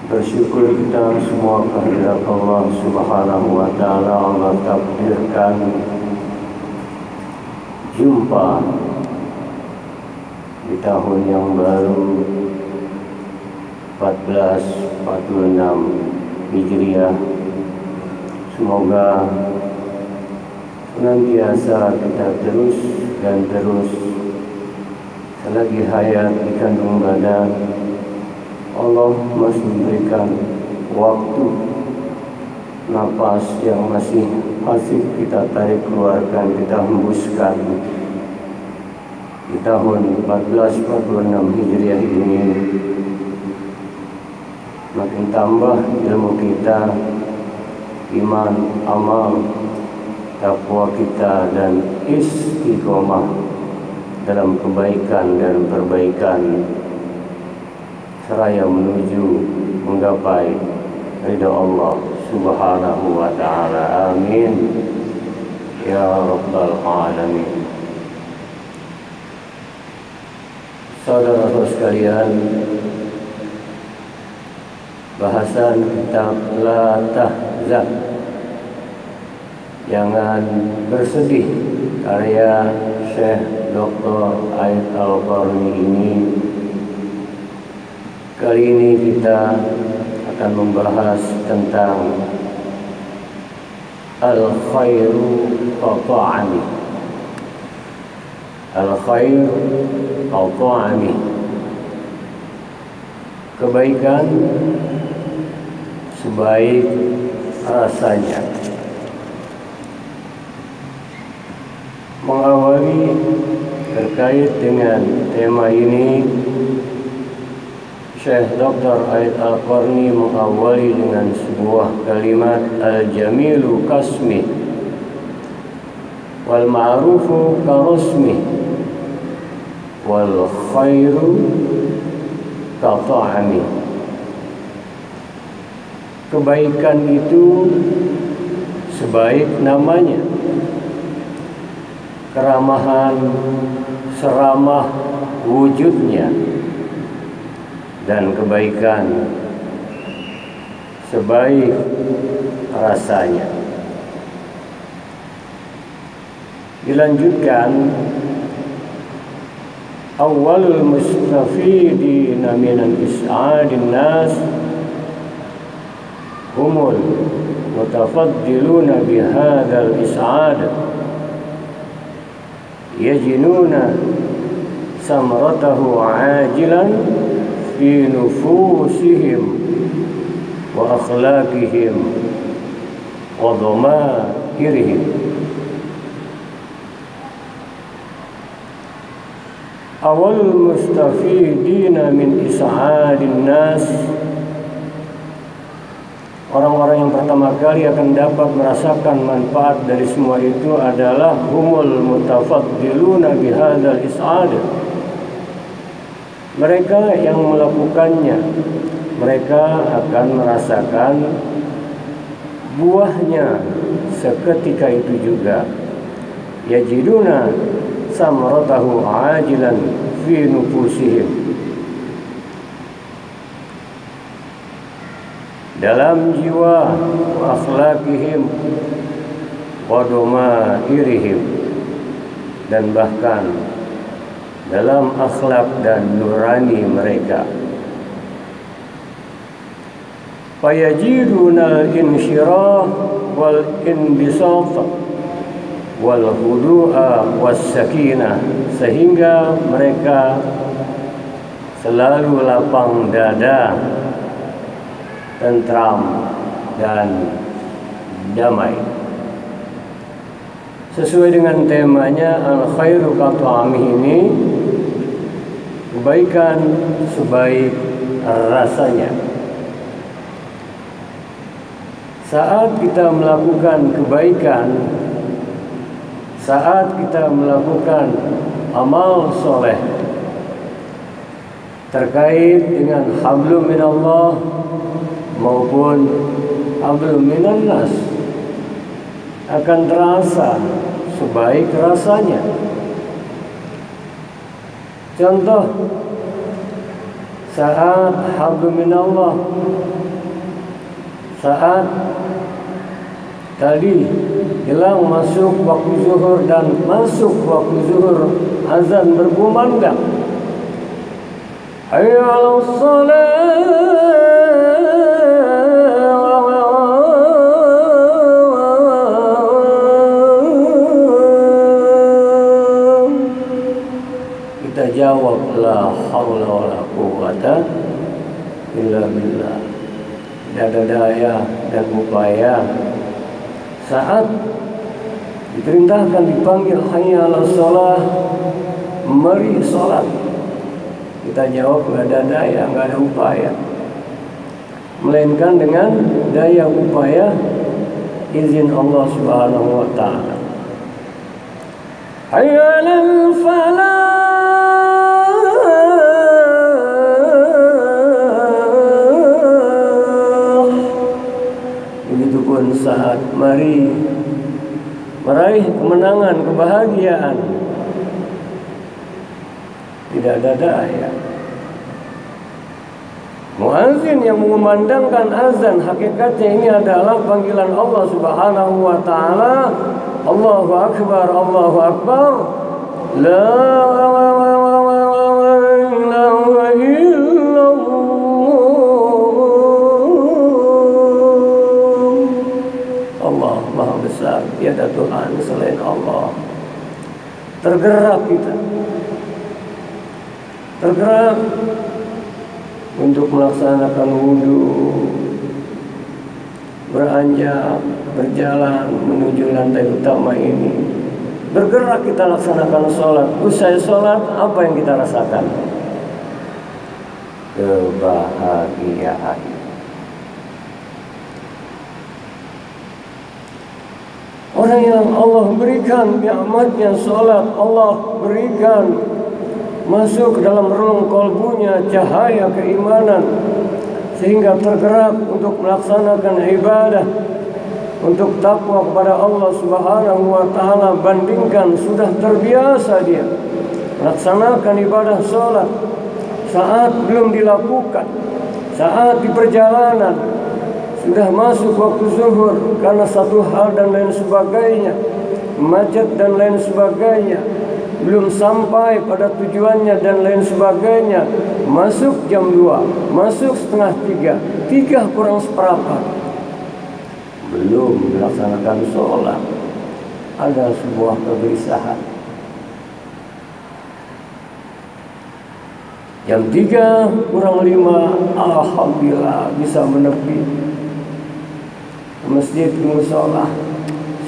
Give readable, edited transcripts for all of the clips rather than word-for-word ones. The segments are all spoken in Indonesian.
Bersyukur kita semua kehadirat Allah Subhanahu wa Ta'ala. Allah takdirkan jumpa di tahun yang baru 1446 Hijriah. Semoga senantiasa kita terus selagi hayat di kandung badan, Allah masih memberikan waktu, napas yang masih kita tarik keluarkan, kita hembuskan di tahun 1446 Hijriah ini. Makin tambah ilmu kita, iman, amal, takwa kita, dan istiqomah dalam kebaikan dan perbaikan, seraya menuju menggapai ridha Allah Subhanahu wa Ta'ala. Amin ya rabbal alamin. Saudara-saudara sekalian, bahasan kitab La Tahzan, jangan bersedih, karya Syekh Dr. Ait Al-Qarni ini. Kali ini kita akan membahas tentang al-khairu qata'ani. Al-khairu qata'ani, kebaikan sebaik rasanya. Mengawali terkait dengan tema ini, Syekh Dr. Ait Al-Qarni mengawali dengan sebuah kalimat, al-jamilu kasmi wal ma'rufu karusmi wal khairu kata'ami. Kebaikan itu sebaik namanya, keramahan seramah wujudnya, dan kebaikan sebaik rasanya. Dilanjutkan, awalul mustafidina minan is'adin nas humul mutafaddiluna bihadzal is'ad yajinuna samratahu ajilan fi nufusihim wa akhlaqihim wa dhamakirihim. Awal mustafidina min is'adin nas, orang-orang yang pertama kali akan dapat merasakan manfaat dari semua itu adalah humul mutafaddiluna bihadzal is'ad, mereka yang melakukannya. Mereka akan merasakan buahnya seketika itu juga. Yajiduna samratahu ajilan fi nufusihim, dalam jiwa, wa akhlaqihim wa dhamairihim, dan bahkan dalam akhlak dan nurani mereka. Fayajiduna al-insyirah wal inbisat wal hudu'a was sakinah, sehingga mereka selalu lapang dada, tentram, dan damai. Sesuai dengan temanya al-khairu qata'ami ini, kebaikan sebaik rasanya. Saat kita melakukan kebaikan, saat kita melakukan amal soleh terkait dengan hablum minallah maupun hablum minannas, akan terasa sebaik rasanya. Contoh, saat hablum minallah, saat tadi hilang masuk waktu zuhur dan masuk waktu zuhur, azan berkumandang, hayya 'alas shalah, kita jawab la haula wala quwwata illa billah. Tidak ada daya dan upaya. Saat diperintahkan dipanggil hayya 'alas shalah, mari salat, kita jawab nggak ada daya, nggak ada upaya, melainkan dengan daya upaya izin Allah Subhanahu wa taala. Hayya 'alal falah, begitupun saat mari meraih kemenangan, kebahagiaan, tidak ada daya. Muazin yang mengumandangkan azan, hakikatnya ini adalah panggilan Allah Subhanahu wa taala. Allahu akbar, Allahu akbar, la ilaha illallah. Allah Maha Besar, tiada Tuhan selain Allah. Tergerak kita, tergerak untuk melaksanakan wudhu, beranjak, berjalan menuju lantai utama ini. Bergerak kita laksanakan sholat. Usai sholat, apa yang kita rasakan? Kebahagiaan. Orang yang Allah berikan nikmatnya sholat, Allah berikan masuk ke dalam relung kalbunya cahaya keimanan, sehingga tergerak untuk melaksanakan ibadah, untuk takwa kepada Allah Subhanahu wa taala. Bandingkan sudah terbiasa dia melaksanakan ibadah sholat, saat belum dilakukan, saat di perjalanan, sudah masuk waktu zuhur karena satu hal dan lain sebagainya, macet dan lain sebagainya, belum sampai pada tujuannya dan lain sebagainya, masuk jam 2, masuk setengah 3, 3 kurang seperempat, belum melaksanakan sholat. Ada sebuah kegelisahan. Jam 3 kurang 5, alhamdulillah bisa menepi ke masjid, ke mushola,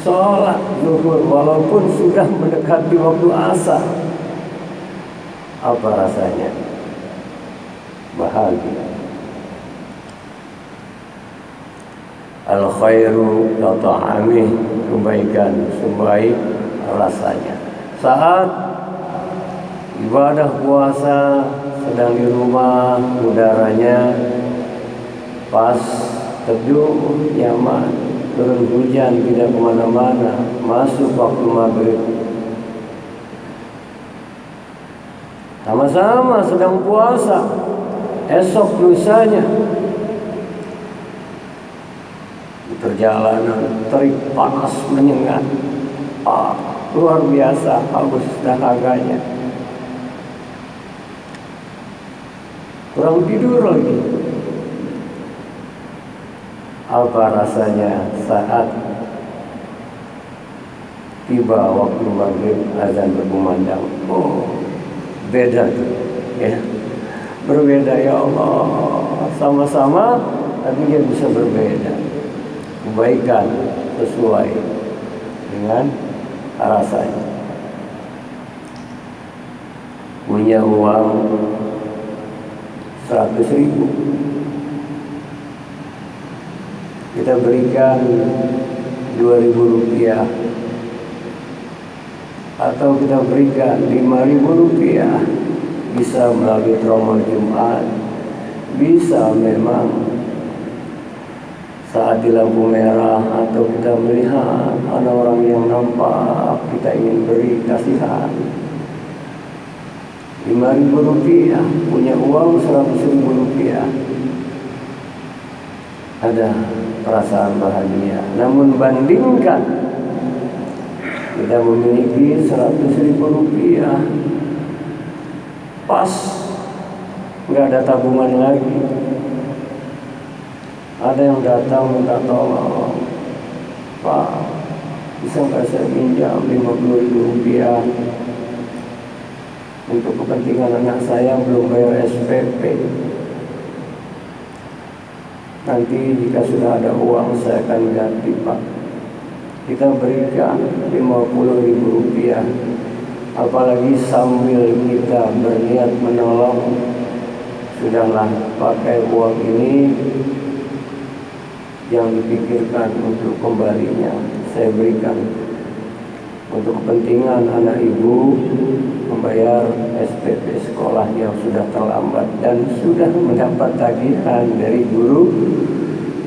sholat zuhur walaupun sudah mendekati waktu asar. Apa rasanya? Bahagia. Al khairu kata'amih, kebaikan sebaik rasanya. Saat ibadah puasa sedang di rumah, udaranya pas, teduh, nyaman, turun hujan tidak kemana-mana, masuk waktu maghrib, sama-sama sedang puasa, esok lusanya di perjalanan terik panas menyengat, luar biasa haus dahaganya, kurang tidur lagi. Apa rasanya saat tiba waktu maghrib, azan berkumandang? Oh, beda tuh, ya, berbeda ya Allah. Sama-sama, tapi dia bisa berbeda. Kebaikan sesuai dengan rasanya. Punya uang 100.000, kita berikan 2.000 rupiah, atau kita berikan 5.000 rupiah, bisa melalui trauma Jumat, bisa memang saat di lampu merah, atau kita melihat ada orang yang nampak, kita ingin beri kasihan, Rp5.000, punya uang Rp100.000. Ada perasaan bahagia. Namun bandingkan kita memiliki Rp100.000, pas nggak ada tabungan lagi. Ada yang datang minta tolong, Pak, bisa nggak saya pinjam Rp50.000 untuk kepentingan anak saya belum bayar SPP. Nanti jika sudah ada uang saya akan ganti, Pak. Kita berikan Rp50.000, apalagi sambil kita berniat menolong. Sudahlah, pakai uang ini yang dipikirkan untuk kembalinya saya berikan untuk kepentingan anak ibu membayar SPP sekolah yang sudah terlambat dan sudah mendapat tagihan dari guru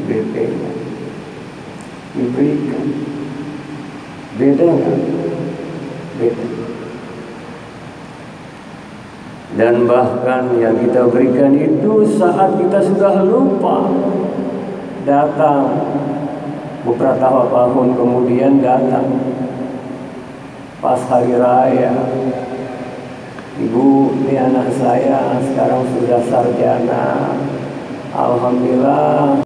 BP-nya. Diberikan. Beda nggak? Beda. Dan bahkan yang kita berikan itu saat kita sudah lupa, datang beberapa tahun kemudian datang pas hari raya, Ibu, ini anak saya sekarang sudah sarjana, alhamdulillah